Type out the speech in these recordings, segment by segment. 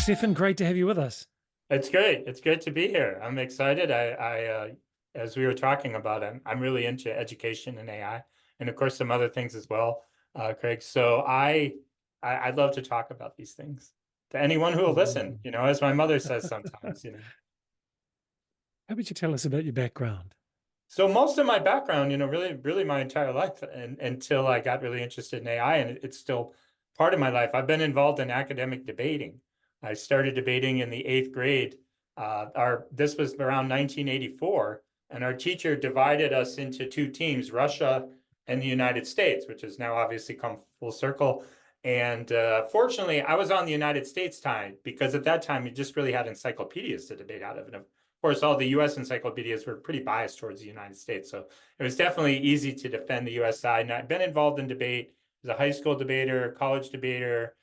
Stefan, great to have you with us. It's great. It's good to be here. I'm excited. As we were talking about, I'm really into education and AI, and of course some other things as well, Craig. So I'd love to talk about these things to anyone who will listen. Wonderful. As my mother says sometimes. How about you tell us about your background? So most of my background, really my entire life, and until I got really interested in AI, and it's still part of my life. I've been involved in academic debating. I started debating in the 8th grade. This was around 1984, and our teacher divided us into two teams, Russia and the United States, which has now obviously come full circle. And fortunately, I was on the United States side because at that time you just really had encyclopedias to debate out of. And course, all the U.S. encyclopedias were pretty biased towards the United States. So it was definitely easy to defend the U.S. side. And I've been involved in debate as a high school debater, college debater,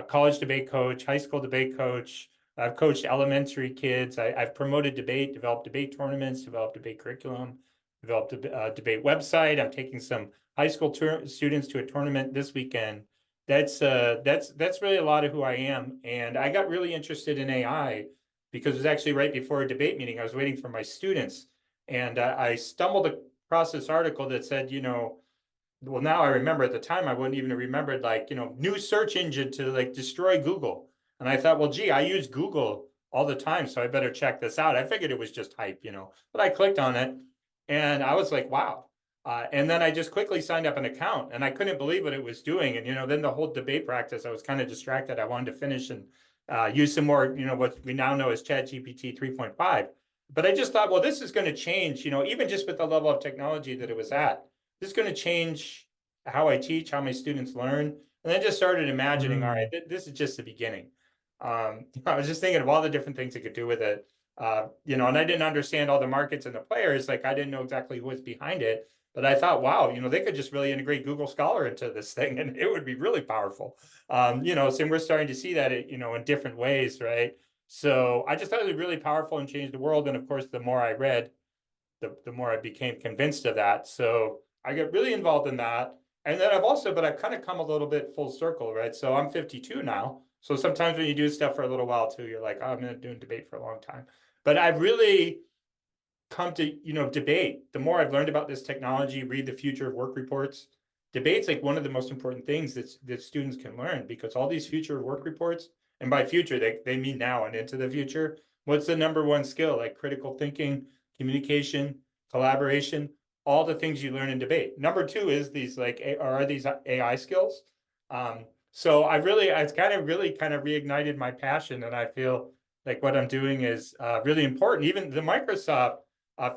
college debate coach, high school debate coach. I've coached elementary kids. I've promoted debate, developed debate tournaments, developed debate curriculum, developed a debate website. I'm taking some high school students to a tournament this weekend. That's really a lot of who I am. And I got really interested in AI because it was actually right before a debate meeting. I was waiting for my students, and I stumbled across this article that said, well, now I remember. At the time I wouldn't even have remembered, like, new search engine to like destroy Google. And I thought, well, gee, I use Google all the time, so I better check this out. I figured it was just hype, but I clicked on it and I was like, wow. And then I just quickly signed up an account, and I couldn't believe what it was doing. And then the whole debate practice, I was kind of distracted. I wanted to finish and use some more, what we now know as ChatGPT 3.5. But I just thought, well, this is going to change, even just with the level of technology that it was at. This is going to change how I teach, how my students learn. And I just started imagining, all right, this is just the beginning. I was just thinking of all the different things it could do with it. And I didn't understand all the markets and the players. Like, I didn't know exactly who was behind it. But I thought, wow, they could just really integrate Google Scholar into this thing, and it would be really powerful. So we're starting to see that, in different ways, right? So I just thought it was really powerful and changed the world. And of course, the more I read, the more I became convinced of that. So I get really involved in that. And then I've kind of come a little bit full circle, right? So I'm 52 now. So sometimes when you do stuff for a little while too, you're like, oh, I'm going to do debate for a long time. But I've really come to, debate. The more I've learned about this technology, read the future of work reports, debate's like one of the most important things that students can learn, because all these future of work reports, and by future, they mean now and into the future. What's the number one skill? Like critical thinking, communication, collaboration, all the things you learn in debate. Number two is these AI skills. So it's really kind of reignited my passion, and I feel like what I'm doing is really important. Even the Microsoft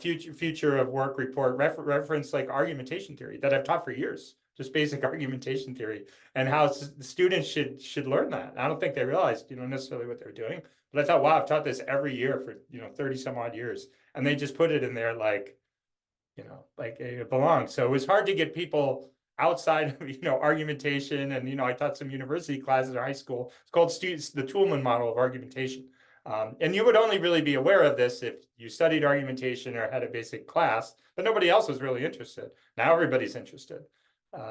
future of work report reference like argumentation theory that I've taught for years, just basic argumentation theory, and how students should learn that. I don't think they realized, necessarily what they're doing, but I thought, wow, I've taught this every year for, 30 some odd years, and they just put it in there like, like it belongs. So it was hard to get people outside of, argumentation. And, I taught some university classes or high school. It's called the Toolman model of argumentation. And you would only really be aware of this if you studied argumentation or had a basic class, but nobody else was really interested. Now everybody's interested.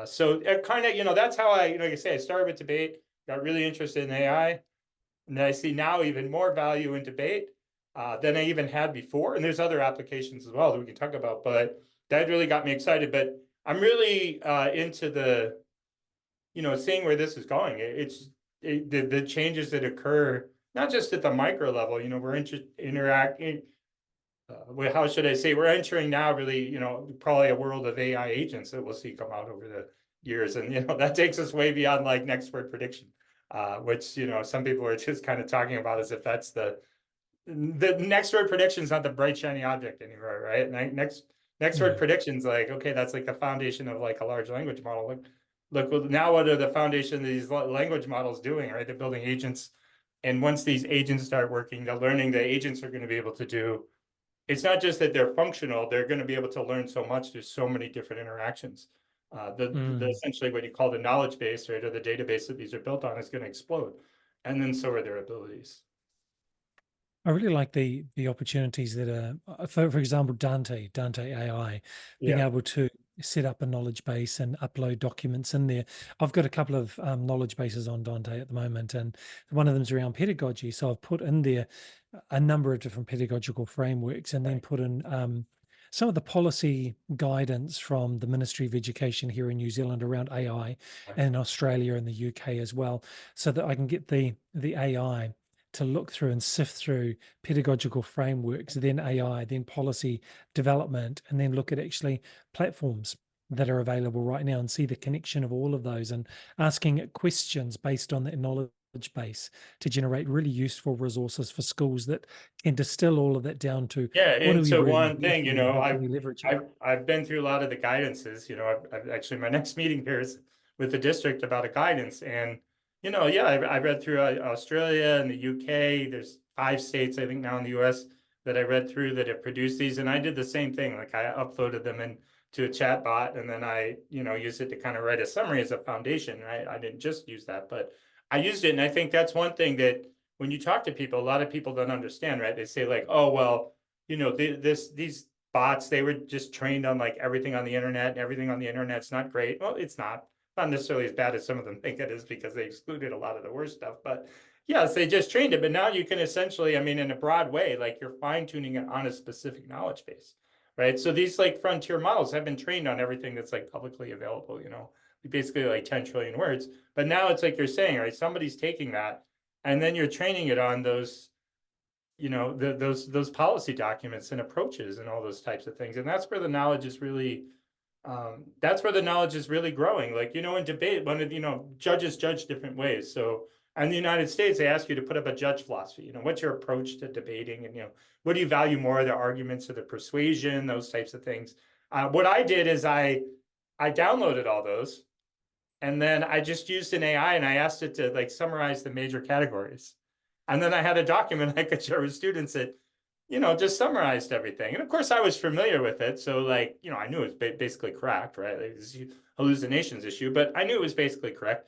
So it kind of, that's how like I say, I started with debate, got really interested in AI, and I see now even more value in debate than I even had before. And there's other applications as well that we can talk about, but that really got me excited. But I'm really into the, seeing where this is going. The changes that occur, not just at the micro level, we're interacting. How should I say? We're entering now really, probably a world of AI agents that we'll see come out over the years. And, that takes us way beyond like next word prediction, which, some people are just kind of talking about as if that's the next word prediction is not the bright, shiny object anymore, right? Next word predictions, like, okay, that's like the foundation of like a large language model. Look, now what are the foundation of these language models doing, right? They're building agents. And once these agents start working, the learning the agents are going to be able to do, it's not just that they're functional, they're going to be able to learn so much. There's so many different interactions. The essentially what you call the knowledge base, right, or the database that these are built on is going to explode. And then so are their abilities. I really like the opportunities that are, for example, Dante AI, being able to set up a knowledge base and upload documents in there. I've got a couple of knowledge bases on Dante at the moment, and one of them is around pedagogy. So I've put in there a number of different pedagogical frameworks, and then put in some of the policy guidance from the Ministry of Education here in New Zealand around AI, and in Australia and the UK as well, so that I can get the AI to look through and sift through pedagogical frameworks, then AI, then policy development, and then look at actually platforms that are available right now and see the connection of all of those, and asking it questions based on that knowledge base to generate really useful resources for schools that can distill all of that down to Yeah, what do and we so really one need thing, here and how can we leverage it? I've been through a lot of the guidances. I've actually, my next meeting here is with the district about a guidance, and yeah, I read through Australia and the UK. There's 5 states, I think, now in the US that I read through that have produced these, and I did the same thing. Like, I uploaded them into a chat bot, and then I used it to kind of write a summary as a foundation. Right? I didn't just use that, but I used it, and I think that's one thing that when you talk to people, a lot of people don't understand. Right? They say like, oh well, these bots, they were just trained on like everything on the internet, and everything on the internet's not great. Well, it's not necessarily as bad as some of them think it is, because they excluded a lot of the worst stuff. But yes, they just trained it. But now you can essentially, I mean, in a broad way, like, you're fine tuning it on a specific knowledge base, right? So these like frontier models have been trained on everything that's like publicly available, basically like 10 trillion words. But now it's like you're saying, right? Somebody's taking that, and then you're training it on those those policy documents and approaches and all those types of things. And that's where the knowledge is really growing. Like, in debate, judges judge different ways. So in the United States, they ask you to put up a judge philosophy. What's your approach to debating, and what do you value more, the arguments or the persuasion, those types of things. What I did is I downloaded all those, and then I just used an AI, and I asked it to like summarize the major categories. And then I had a document I could share with students that, just summarized everything. And of course, I was familiar with it. So like, I knew it was basically correct, right? Like, this hallucinations issue, but I knew it was basically correct.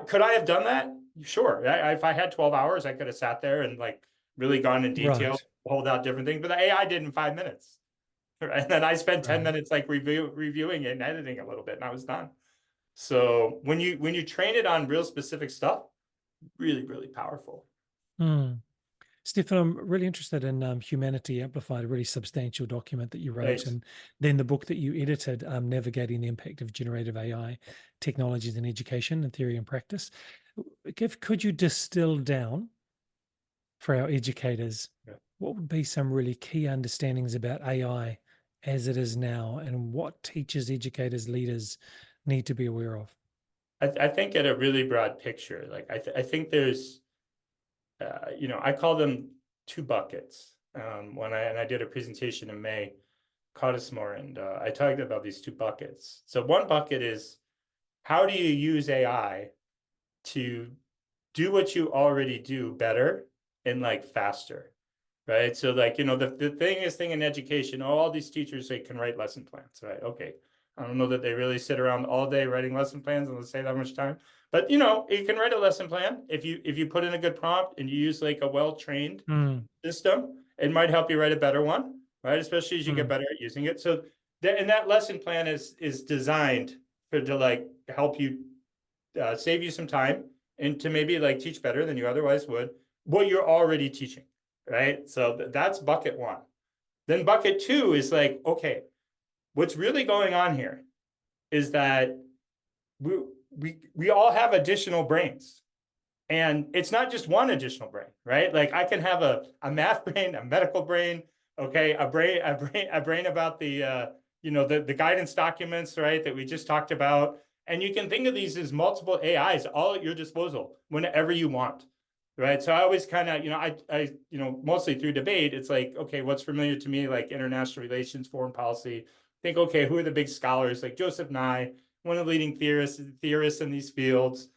Could I have done that? Sure. If I had 12 hours, I could have sat there and like really gone in detail, Right, pulled out different things, but the AI did in 5 minutes. Right? And then I spent 10 right. minutes like reviewing it and editing a little bit, and I was done. So when you train it on real specific stuff, really, really powerful. Stefan, I'm really interested in Humanity Amplified, a really substantial document that you wrote, Right. and then the book that you edited, Navigating the Impact of Generative AI Technologies in Education and Theory and Practice. Could you distill down for our educators, Yeah. what would be some really key understandings about AI as it is now, and what teachers, educators, leaders need to be aware of? I think at a really broad picture, like I think there's, I call them 2 buckets. When I did a presentation in May, Cottismore, and I talked about these 2 buckets. So one bucket is, how do you use AI to do what you already do better and like faster, right? So like, the thing in education, all these teachers, they can write lesson plans, right? Okay. I don't know that they really sit around all day writing lesson plans and let's say that much time, but you can write a lesson plan if you put in a good prompt and you use like a well-trained system. It might help you write a better one, right? Especially as you get better at using it. So that lesson plan is designed to like help you save you some time and to maybe like teach better than you otherwise would what you're already teaching, right? So that's bucket 1. Then bucket 2 is like, okay, what's really going on here is that we all have additional brains, and it's not just one additional brain, right? Like, I can have a math brain, a medical brain, okay, a brain about the the guidance documents, right, that we just talked about. And you can think of these as multiple AIs all at your disposal whenever you want, right? So I always kind of, I mostly through debate, it's like, okay, what's familiar to me, like international relations, foreign policy. Think, okay, who are the big scholars? Like Joseph Nye, one of the leading theorists in these fields,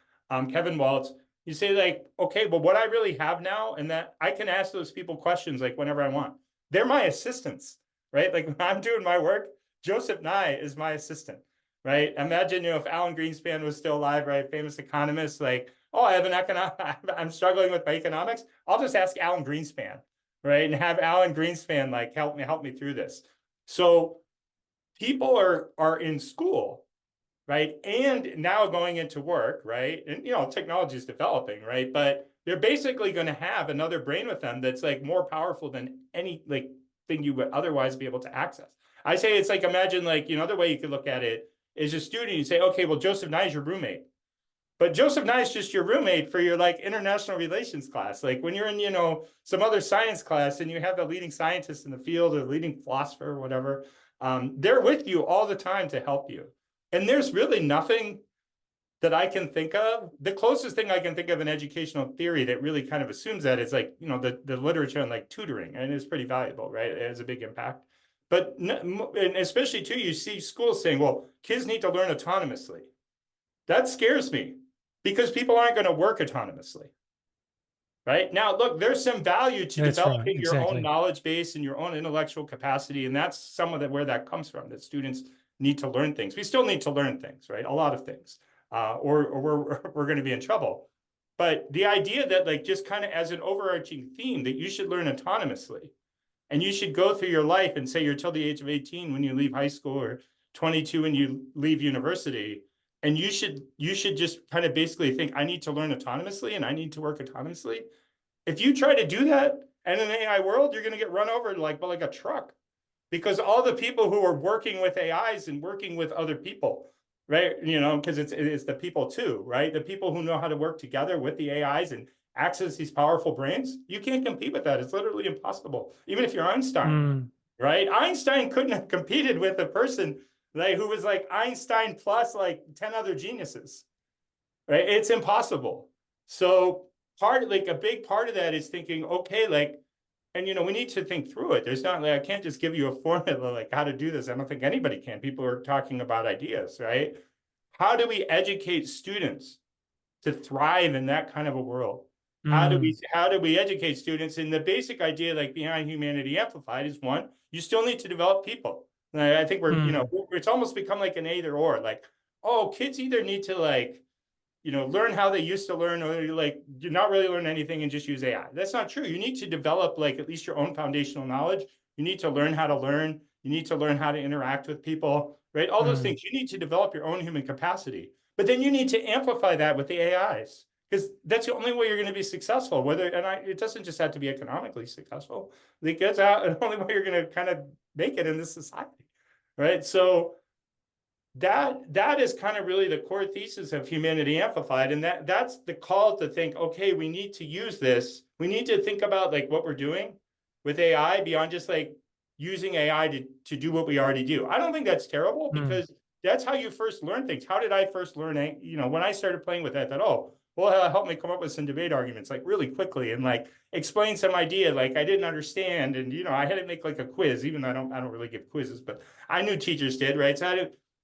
Kevin Waltz. You say like, okay, well, what I really have now, and that I can ask those people questions like whenever I want. They're my assistants, right? Like when I'm doing my work, Joseph Nye is my assistant, right? Imagine, if Alan Greenspan was still alive, right? Famous economist, like, oh, I'm struggling with my economics. I'll just ask Alan Greenspan, right? And have Alan Greenspan like help me through this. So people are in school, right? And now going into work, right? And, technology is developing, right? But they're basically going to have another brain with them that's like more powerful than any like thing you would otherwise be able to access. I say it's like, imagine like, another way you could look at it is a student, you say, okay, well, Joseph Nye is your roommate. But Joseph Nye is just your roommate for your like international relations class. Like when you're in, some other science class and you have the leading scientist in the field or the leading philosopher or whatever, they're with you all the time to help you. And there's really nothing that I can think of. The closest thing I can think of in educational theory that really kind of assumes that is like, the literature on like tutoring, and it's pretty valuable, right? It has a big impact. But and especially too, you see schools saying, well, kids need to learn autonomously. That scares me because people aren't going to work autonomously. Right now, look, there's some value to That's right. developing your own Exactly. knowledge base and your own intellectual capacity. And that's some of where that comes from, that students need to learn things. We still need to learn things, right? A lot of things, or we're going to be in trouble. But the idea that like just kind of as an overarching theme that you should learn autonomously and you should go through your life and say you're till the age of 18 when you leave high school or 22 when you leave university. And you should just kind of basically think, I need to learn autonomously and I need to work autonomously. If you try to do that in an AI world, you're going to get run over like a truck, because all the people who are working with AIs and working with other people, right? Because it's the people too, right? The people who know how to work together with the AIs and access these powerful brains, you can't compete with that. It's literally impossible. Even if you're Einstein, Mm, right? Einstein couldn't have competed with a person like who was like Einstein plus like 10 other geniuses, right? It's impossible. So like a big part of that is thinking, okay, like, and we need to think through it. There's not like, I can't just give you a formula like how to do this. I don't think anybody can. People are talking about ideas, right? How do we educate students to thrive in that kind of a world? mm, How do we educate students? And the basic idea, like behind Humanity Amplified, is one, you still need to develop people. And I think mm, it's almost become like an either or. Like, oh, kids either need to like learn how they used to learn, or like do not really learn anything and just use AI. That's not true. You need to develop like at least your own foundational knowledge. You need to learn how to learn. You need to learn how to interact with people, right? All those mm, things. You need to develop your own human capacity, but then you need to amplify that with the AIs, because that's the only way you're going to be successful. It doesn't just have to be economically successful. Like that's the only way you're going to kind of make it in this society, right? So that is kind of really the core thesis of Humanity Amplified. And that's the call to think, okay, we need to use this. We need to think about like what we're doing with AI beyond just like using AI to do what we already do. I don't think that's terrible, mm, because that's how you first learn things. How did I first learn? When I started playing with that, I thought, oh, well, it'll help me come up with some debate arguments like really quickly and like explain some idea like I didn't understand. And I had to make like a quiz, even though I don't really give quizzes, but I knew teachers did, right?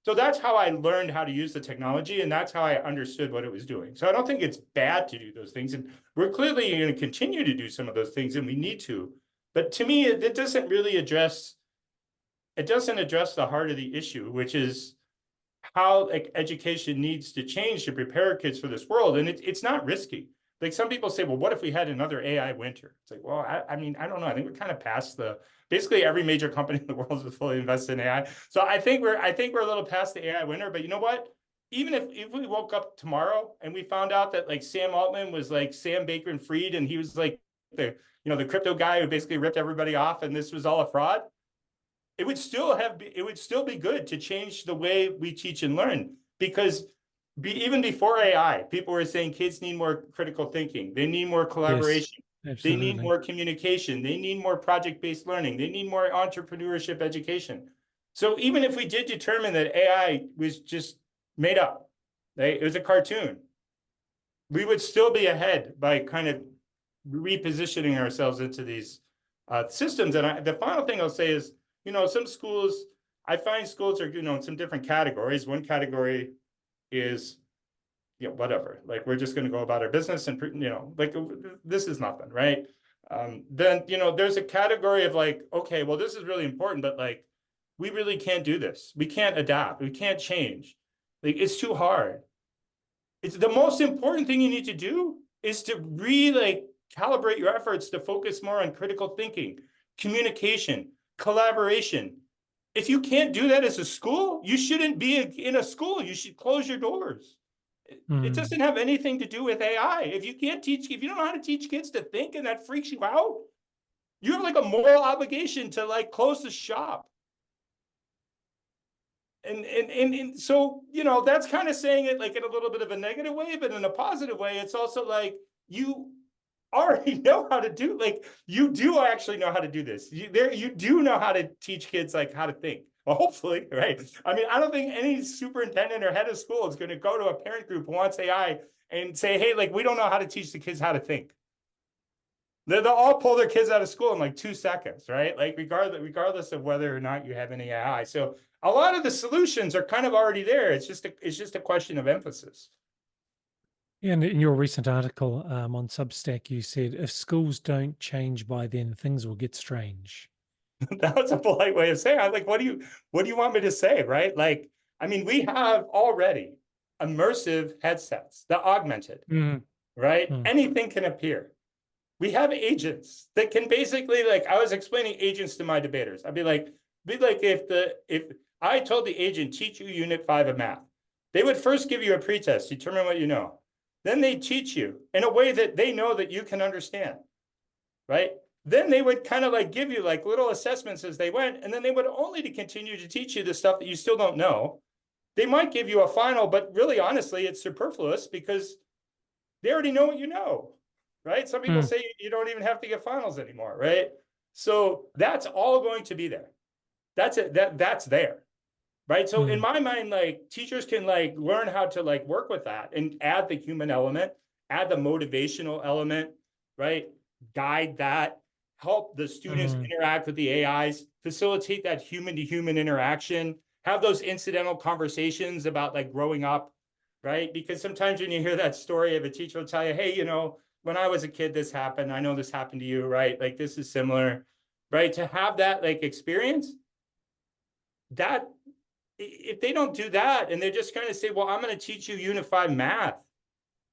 So that's how I learned how to use the technology, and that's how I understood what it was doing. So I don't think it's bad to do those things. And we're clearly going to continue to do some of those things, and we need to. But to me, it doesn't really address the heart of the issue, which is how like education needs to change to prepare kids for this world. And it's not risky. Like some people say, well, what if we had another AI winter? It's like, well, I mean, I don't know. I think we're kind of past basically every major company in the world is fully invested in AI. So I think we're a little past the AI winter. But you know what? Even if we woke up tomorrow and we found out that like Sam Altman was like Sam Bankman-Fried, and he was like the crypto guy who basically ripped everybody off, and this was all a fraud, it would still be good to change the way we teach and learn, because even before AI, people were saying kids need more critical thinking. They need more yes, collaboration. They need absolutely. more communication. They need more project-based learning. They need more entrepreneurship education. So even if we did determine that AI was just made up, right? It was a cartoon, we would still be ahead by kind of repositioning ourselves into these systems. And the final thing I'll say is, some schools, I find schools are, in some different categories. One category is, whatever, like we're just going to go about our business and, like this is nothing, right? Then, there's a category of like, okay, well, this is really important, but like, we really can't do this. We can't adapt. We can't change. Like, it's too hard. It's the most important thing you need to do is to really like calibrate your efforts to focus more on critical thinking, communication, collaboration. If you can't do that as a school, you shouldn't be in a school. You should close your doors. It Mm. doesn't have anything to do with AI. If you don't know how to teach kids to think and that freaks you out, you have like a moral obligation to like close the shop. And so, you know, that's kind of saying it like in a little bit of a negative way, but in a positive way, it's also like you already know how to do, like you do actually know how to do this. You do know how to teach kids like how to think. Well, hopefully, right? I mean, I don't think any superintendent or head of school is going to go to a parent group who wants AI and say, hey, like we don't know how to teach the kids how to think. They'll all pull their kids out of school in like 2 seconds, right? Like regardless of whether or not you have any AI. So a lot of the solutions are kind of already there. It's just a question of emphasis. Yeah, and in your recent article on Substack, you said if schools don't change by then, things will get strange. That was a polite way of saying. I'm like, what do you want me to say, right? Like, I mean, we have already immersive headsets, the augmented, Mm. right? Mm. Anything can appear. We have agents that can basically, like, I was explaining agents to my debaters. I'd be like if I told the agent, teach you Unit 5 of math, they would first give you a pretest, determine what you know. Then they teach you in a way that they know that you can understand, right? Then they would kind of like give you like little assessments as they went, and then they would only to continue to teach you the stuff that you still don't know. They might give you a final, but really, honestly, it's superfluous because they already know what you know, right? Some people Mm. say you don't even have to get finals anymore, right? So that's all going to be there. That's it. That's there, right? So in Mm. my mind, like teachers can like learn how to like work with that and add the human element, add the motivational element, right? Guide that, help the students Mm. interact with the AIs, facilitate that human to human interaction, have those incidental conversations about like growing up, right? Because sometimes when you hear that story of a teacher will tell you, hey, you know, when I was a kid, this happened. I know this happened to you, right? Like this is similar, right? To have that like experience, that if they don't do that and they're just kind of say, well, I'm going to teach you unified math.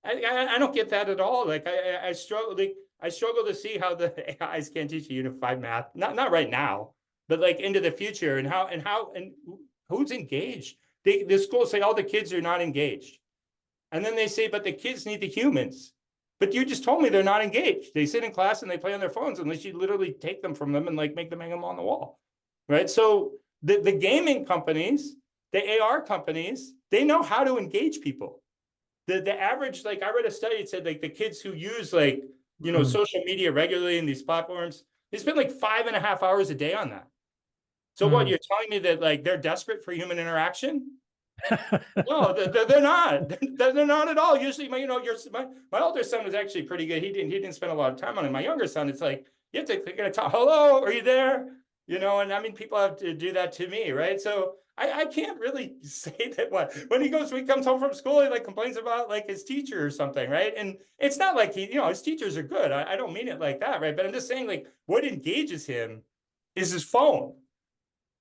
I don't get that at all. Like I struggle. Like I struggle to see how the AIs can teach you unified math. Not right now, but like into the future and who's engaged. The schools say all the kids are not engaged, and then they say, but the kids need the humans. But you just told me they're not engaged. They sit in class and they play on their phones unless you literally take them from them and like make them hang them on the wall, right? So the gaming companies, the AR companies, they know how to engage people. The average, like I read a study, it said like the kids who use like, you know, Mm. social media regularly in these platforms, they spend like 5.5 hours a day on that. So what, Mm. you're telling me that like they're desperate for human interaction? No, they're not. They're not at all. Usually, my older son was actually pretty good. He didn't spend a lot of time on it. My younger son, it's like you have to click on talk. Hello, are you there? You know, and I mean, people have to do that to me, right? So I can't really say that when he comes home from school, he like complains about like his teacher or something, right? And it's not like his teachers are good. I don't mean it like that, right? But I'm just saying like what engages him is his phone,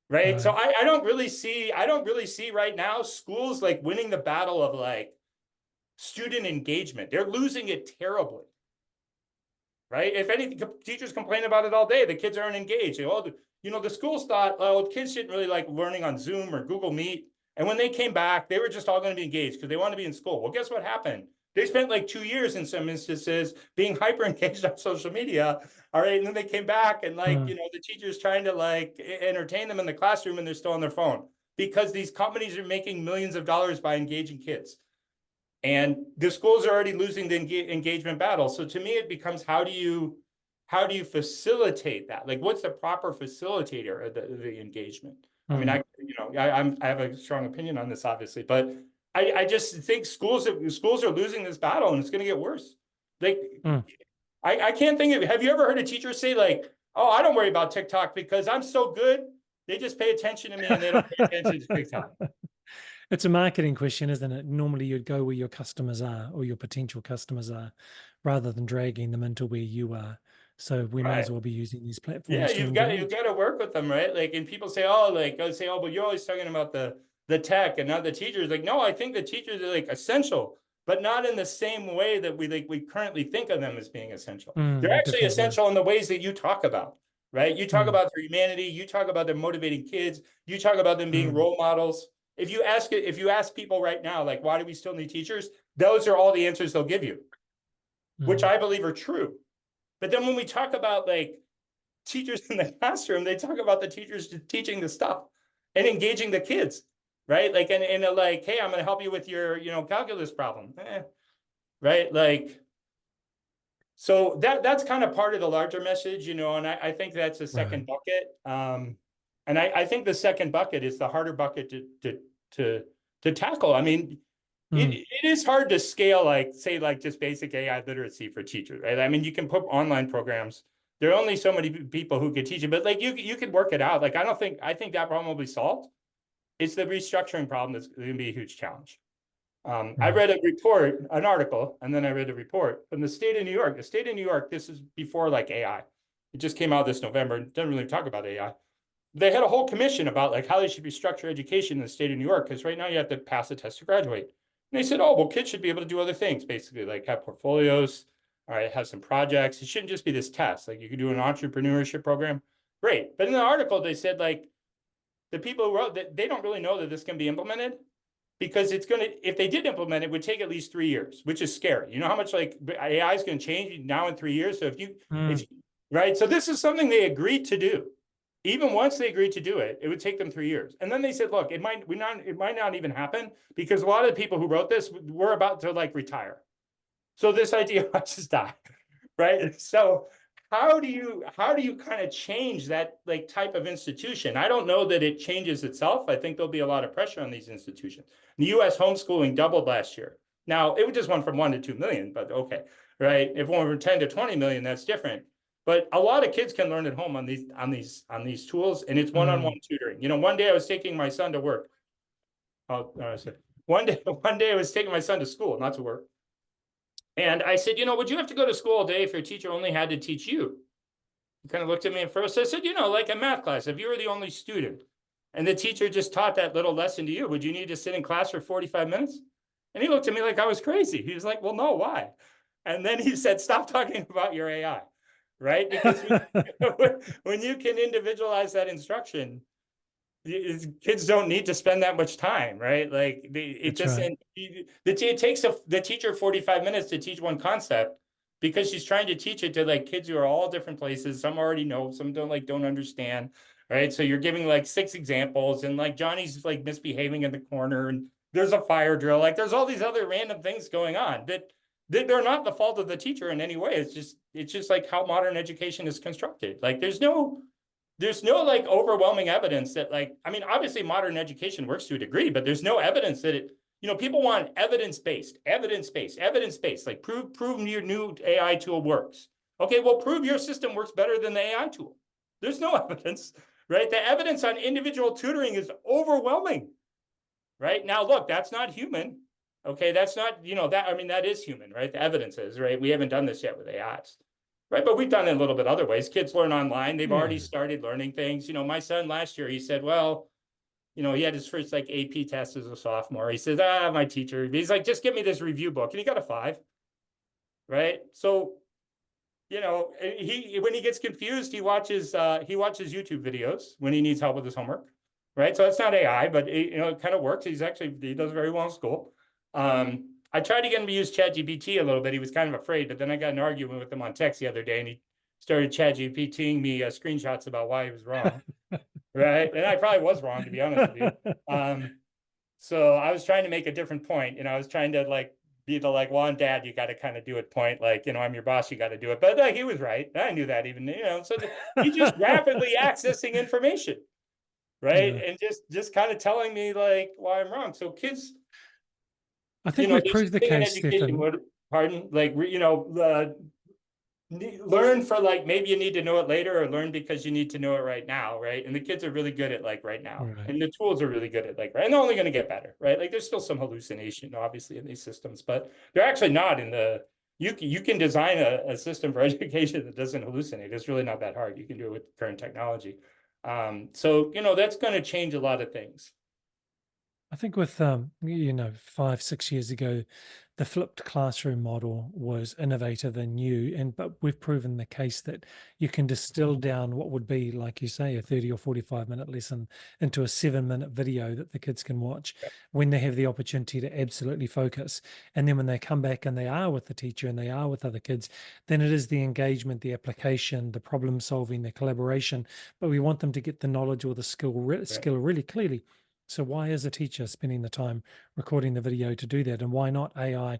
right? So Right. I don't really see right now schools like winning the battle of like student engagement. They're losing it terribly, right? If anything, teachers complain about it all day. The kids aren't engaged. The schools thought, oh, kids shouldn't really like learning on Zoom or Google Meet. And when they came back, they were just all going to be engaged because they wanted to be in school. Well, guess what happened? They spent like 2 years in some instances being hyper engaged on social media. All right. And then they came back and like, Mm. the teacher's trying to like entertain them in the classroom and they're still on their phone because these companies are making millions of dollars by engaging kids. And the schools are already losing the engagement battle. So to me, it becomes how do you facilitate that? Like, what's the proper facilitator of the engagement? I mean, Mm. I have a strong opinion on this, obviously, but I just think schools are losing this battle, and it's going to get worse. Like, Mm. I can't think of. Have you ever heard a teacher say like, "Oh, I don't worry about TikTok because I'm so good. They just pay attention to me, and they don't pay attention to TikTok." It's a marketing question, isn't it? Normally, you'd go where your customers are or your potential customers are rather than dragging them into where you are. So we may Right. as well be using these Yeah, platforms to you've got engage. to work with them, right? Like, and people say, oh, like I say, oh, but you're always talking about the tech and not the teachers. Like, no, I think the teachers are like essential, but not in the same way that we currently think of them as being essential. They're In a actually different way. essential in the ways that you talk about, right? You talk Mm. about their humanity, you talk about them motivating kids, you talk about them being Mm. role models. If you ask people right now, like, why do we still need teachers? Those are all the answers they'll give you, which Mm. I believe are true. But then when we talk about like teachers in the classroom, they talk about the teachers teaching the stuff and engaging the kids, right? Like, and like, hey, I'm going to help you with your, calculus problem, right? Like, so that's kind of part of the larger message, and I think that's the Right. second bucket. And I think the second bucket is the harder bucket to tackle. I mean, Mm. it is hard to scale, like, say, like just basic AI literacy for teachers, right? I mean, you can put online programs. There are only so many people who could teach it, but like you could work it out. Like, I think that problem will be solved. It's the restructuring problem that's going to be a huge challenge. I Right. read a report, an article, and then I read a report from the state of New York. The state of New York, this is before like AI. It just came out this November. It doesn't really talk about AI. They had a whole commission about like how they should restructure education in the state of New York, because right now you have to pass a test to graduate. And they said, oh, well, kids should be able to do other things, basically, like have portfolios, all right, have some projects. It shouldn't just be this test. Like, you could do an entrepreneurship program. Great. But in the article, they said, like, the people who wrote that, they don't really know that this can be implemented, because it's going to, if they did implement it, would take at least 3 years, which is scary. You know how much like AI is going to change now in 3 years? So Mm. right. So this is something they agreed to do. Even once they agreed to do it, it would take them 3 years. And then they said, look, it might not even happen, because a lot of the people who wrote this were about to like retire. So this idea might just die, right? So how do you kind of change that like type of institution? I don't know that it changes itself. I think there'll be a lot of pressure on these institutions. The U.S. homeschooling doubled last year. Now, it just went from 1 to 2 million, but okay, right? If it went from 10 to 20 million, that's different. But a lot of kids can learn at home on these tools, and it's one-on-one Mm. tutoring. One day I was taking my son to work. One day I was taking my son to school, not to work. And I said, would you have to go to school all day if your teacher only had to teach you? He kind of looked at me at first. I said, like a math class, if you were the only student and the teacher just taught that little lesson to you, would you need to sit in class for 45 minutes? And he looked at me like I was crazy. He was like, well, no, why? And then he said, stop talking about your AI, right? Because when you can individualize that instruction, kids don't need to spend that much time, right? Like it That's right. doesn't. It takes the teacher 45 minutes to teach one concept, because she's trying to teach it to like kids who are all different places. Some already know, some don't understand, right? So you're giving like 6 examples, and like Johnny's like misbehaving in the corner, and there's a fire drill. Like, there's all these other random things going on that they're not the fault of the teacher in any way. It's just like how modern education is constructed. Like, there's no like overwhelming evidence that, like, I mean, obviously modern education works to a degree, but there's no evidence that it, people want evidence-based, like prove your new AI tool works. Okay, well, prove your system works better than the AI tool. There's no evidence, right? The evidence on individual tutoring is overwhelming, right? Now, look, that's not human. Okay, that's not, that is human, right? The evidence is, right? We haven't done this yet with AIs. Right, but we've done it a little bit other ways. Kids learn online. They've already Yeah. started learning things. My son last year, he said, well, he had his first like AP test as a sophomore. He said, my teacher, he's like, just give me this review book. And he got a 5. Right. So, when he gets confused, he watches YouTube videos when he needs help with his homework. Right. So that's not AI, but it kind of works. He does very well in school. I tried to get him to use ChatGPT a little bit. He was kind of afraid, but then I got an argument with him on text the other day, and he started ChatGPTing me screenshots about why he was wrong. Right. And I probably was wrong, to be honest with you. So I was trying to make a different point. I was trying to like be the like, well, I'm dad, you got to kind of do it point. Like, I'm your boss, you got to do it. But like, he was right. I knew that even, so he's just rapidly accessing information. Right. Yeah. And just kind of telling me like why I'm wrong. So kids, I think we've there's proved the a thing in case, education, Stefan. pardon, like, learn for like, maybe you need to know it later, or learn because you need to know it right now, right? And the kids are really good at like right now, Right. and the tools are really good at like, right? And they're only going to get better, right? Like, there's still some hallucination obviously in these systems, but they're actually not in the, you can design a system for education that doesn't hallucinate. It's really not that hard. You can do it with current technology. So that's going to change a lot of things. I think with 5, 6 years ago, the flipped classroom model was innovative and new, but we've proven the case that you can distill down what would be, like you say, a 30 or 45-minute lesson into a 7-minute video that the kids can watch when they have the opportunity to absolutely focus. And then when they come back and they are with the teacher and they are with other kids, then it is the engagement, the application, the problem solving, the collaboration. But we want them to get the knowledge or the Right. skill really clearly. So why is a teacher spending the time recording the video to do that? And why not AI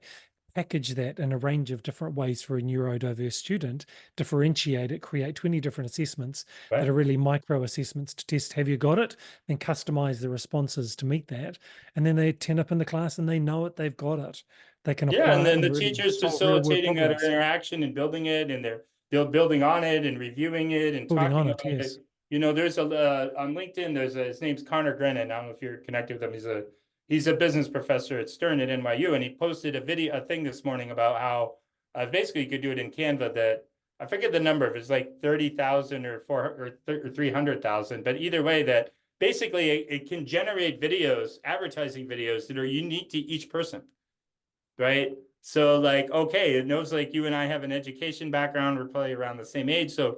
package that in a range of different ways for a neurodiverse student, differentiate it, create 20 different assessments that Right. are really micro assessments to test, have you got it? Then customize the responses to meet that. And then they turn up in the class and they know it, they've got it. They can Yeah, and apply it then and the really teacher's solve real world facilitating that problems. interaction and building it, and they're building on it and reviewing it and Building talking on it, about it. yes. There's a on LinkedIn. His name's Connor Grennan. I don't know if you're connected with him. He's a business professor at Stern at NYU, and he posted a thing this morning about how basically you could do it in Canva. That I forget the number. If it's like 30,000 or 300,000, but either way, that basically it can generate videos, advertising videos that are unique to each person, right? So like, okay, it knows like you and I have an education background. We're probably around the same age. So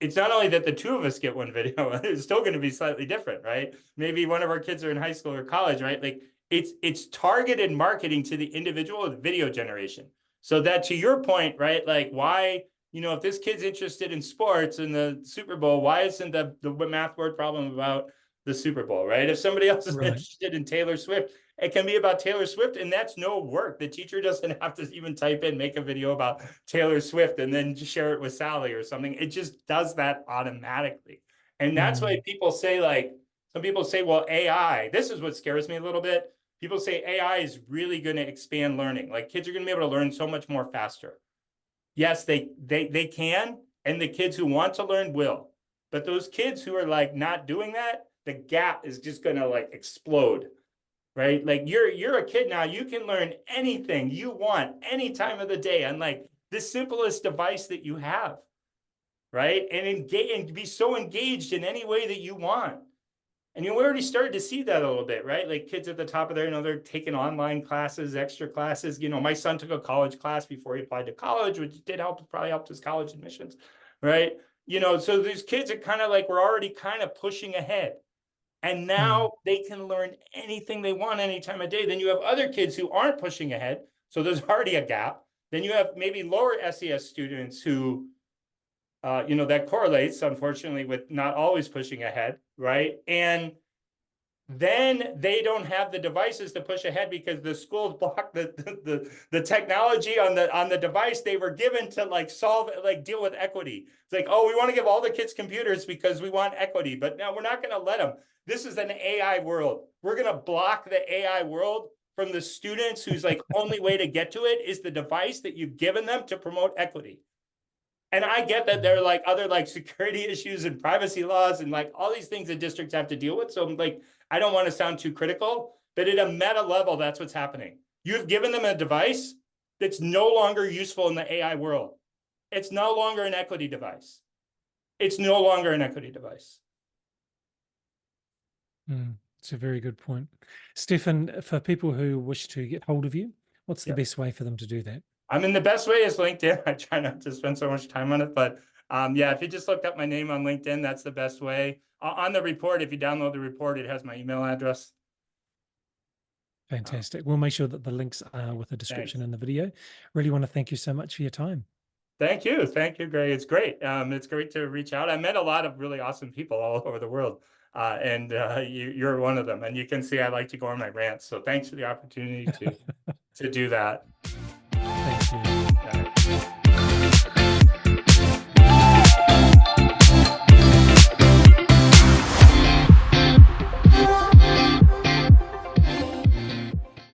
it's not only that the two of us get one video, it's still going to be slightly different, right? Maybe one of our kids are in high school or college, right? Like it's targeted marketing to the individual with video generation. So that, to your point, right? Like why, if this kid's interested in sports and the Super Bowl, why isn't the math word problem about the Super Bowl, right? If somebody else is Right. interested in Taylor Swift, it can be about Taylor Swift, and that's no work. The teacher doesn't have to even type in, make a video about Taylor Swift and then share it with Sally or something. It just does that automatically. And that's why Mm, people say, like, some people say, well, AI, this is what scares me a little bit. People say AI is really going to expand learning. Like kids are going to be able to learn so much more faster. Yes, they can, and the kids who want to learn will. But those kids who are like not doing that, the gap is just going to like explode, right? Like you're a kid now, you can learn anything you want any time of the day on like the simplest device that you have, right? And engage and be so engaged in any way that you want. And we already started to see that a little bit, right? Like kids at the top of their, they're taking online classes, extra classes. My son took a college class before he applied to college, which did help, probably helped his college admissions, right? So these kids are kind of like, we're already kind of pushing ahead. And mm, now they can learn anything they want any time of day. Then you have other kids who aren't pushing ahead. So there's already a gap. Then you have maybe lower SES students who, that correlates, unfortunately, with not always pushing ahead, right? And then they don't have the devices to push ahead because the schools block the technology on the device they were given to deal with equity. It's like, oh, we want to give all the kids computers because we want equity, but now we're not going to let them. This is an AI world. We're going to block the AI world from the students whose like only way to get to it is the device that you've given them to promote equity. And I get that there mm, are like other like security issues and privacy laws and like all these things that districts have to deal with. So like, I don't want to sound too critical, but at a meta level, that's what's happening. You've given them a device that's no longer useful in the AI world. It's no longer an equity device. It's no longer an equity device. mm. It's a very good point. Stefan, for people who wish to get hold of you, what's the Yeah. best way for them to do that? I mean, the best way is LinkedIn. I try not to spend so much time on it, but yeah, if you just look up my name on LinkedIn, that's the best way. On the report, if you download the report, it has my email address. Fantastic. We'll make sure that the links are with the description Thanks. in the video. Really want to thank you so much for your time. Thank you. Thank you, Greg. It's great. It's great to reach out. I met a lot of really awesome people all over the world. And you're one of them. And you can see I like to go on my rants. So thanks for the opportunity to do that. Thank you.